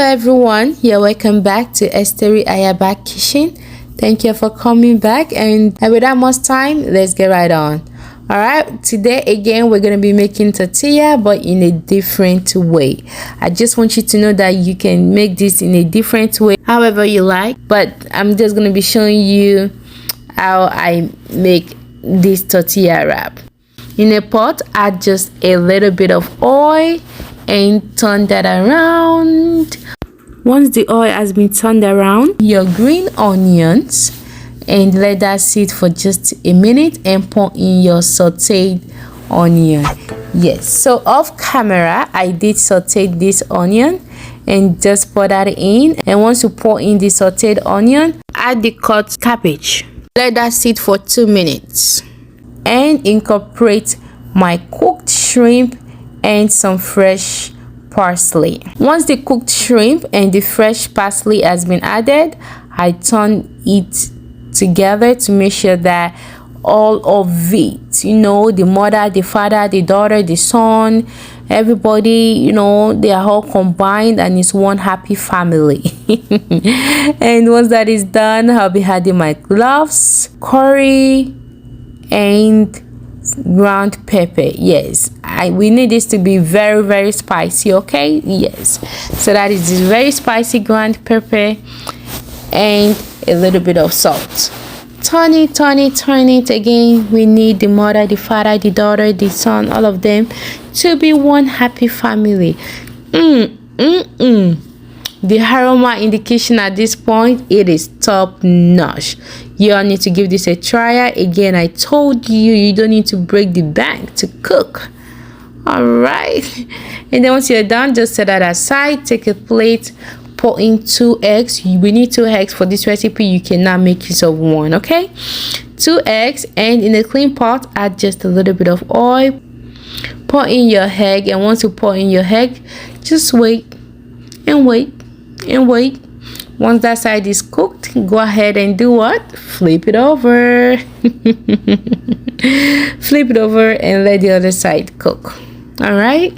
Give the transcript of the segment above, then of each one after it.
everyone, you're welcome back to Esteriayabakitchen. Thank you for coming back, and without much time, let's get right on. All right, today again we're going to be making tortilla, but in a different way. I just want you to know that you can make this in a different way, however you like, but I'm just going to be showing you how I make this tortilla wrap. In a pot, add just a little bit of oil and turn that around. Once the oil has been turned around, your green onions, and let that sit for just a minute, and pour in your sauteed onion. Yes, so off camera I did saute this onion and just pour that in. And once you pour in the sauteed onion, add the cut cabbage. Let that sit for 2 minutes and incorporate my cooked shrimp and some fresh parsley. Once the cooked shrimp and the fresh parsley has been added, I turn it together to make sure that all of it, the mother, the father, the daughter, the son, everybody, they are all combined and it's one happy family. And once that is done, I'll be adding my gloves, curry, and ground pepper. Yes, we need this to be very, very spicy. Okay, yes, so that is this very spicy ground pepper and a little bit of salt. Turn it again. We need the mother, the father, the daughter, the son, all of them to be one happy family. The aroma indication at this point, it is top notch. You all need to give this a try. Again, I told you, you don't need to break the bank to cook. All right, and then once you're done, just set that aside. Take a plate, pour in 2 eggs. We need 2 eggs for this recipe. You cannot make use of one. Okay, 2 eggs, and in a clean pot, add just a little bit of oil. Pour in your egg, and once you pour in your egg, just wait and wait and wait. Once that side is cooked, go ahead and do what? Flip it over. Flip it over and let the other side cook. All right,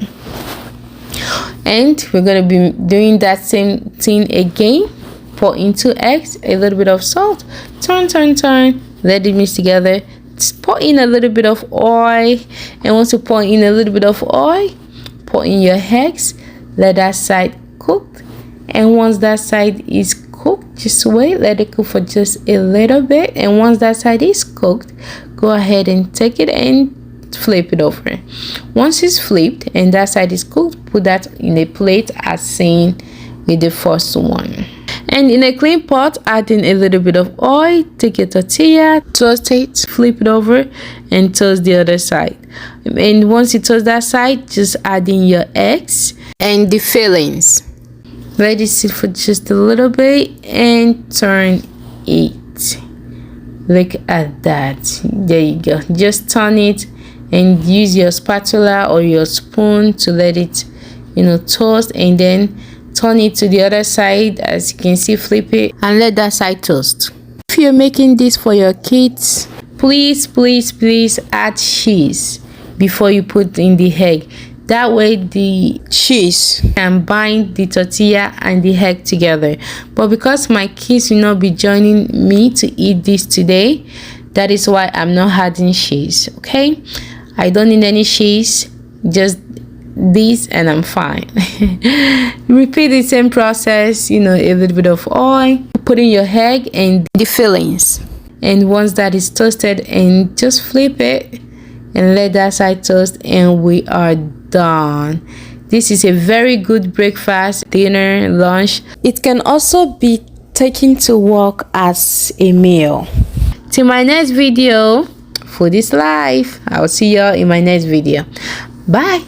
and we're going to be doing that same thing again. Pour in 2 eggs, a little bit of salt, turn, let it mix together. Just pour in a little bit of oil, and once you pour in a little bit of oil, pour in your eggs, let that side cook. And once that side is cooked, just wait, let it cook for just a little bit. And once that side is cooked, go ahead and take it and flip it over. Once it's flipped and that side is cooked, put that in a plate as seen with the first one. And in a clean pot, add in a little bit of oil. Take your tortilla, toast it, flip it over, and toast the other side. And once you toast that side, just add in your eggs and the fillings. Let it sit for just a little bit and turn it. Look at that. There you go. Just turn it and use your spatula or your spoon to let it toast, and then turn it to the other side. As you can see, flip it and let that side toast. If you're making this for your kids, please add cheese before you put in the egg. That way the cheese can bind the tortilla and the egg together. But because my kids will not be joining me to eat this today, that is why I'm not adding cheese. Okay, I don't need any cheese, just this and I'm fine. Repeat the same process, a little bit of oil, put in your egg and the fillings, and once that is toasted, and just flip it and let that side toast, and we are done. This is a very good breakfast, dinner, lunch. It can also be taken to work as a meal. Till my next video, food is life. I'll see y'all in my next video. Bye.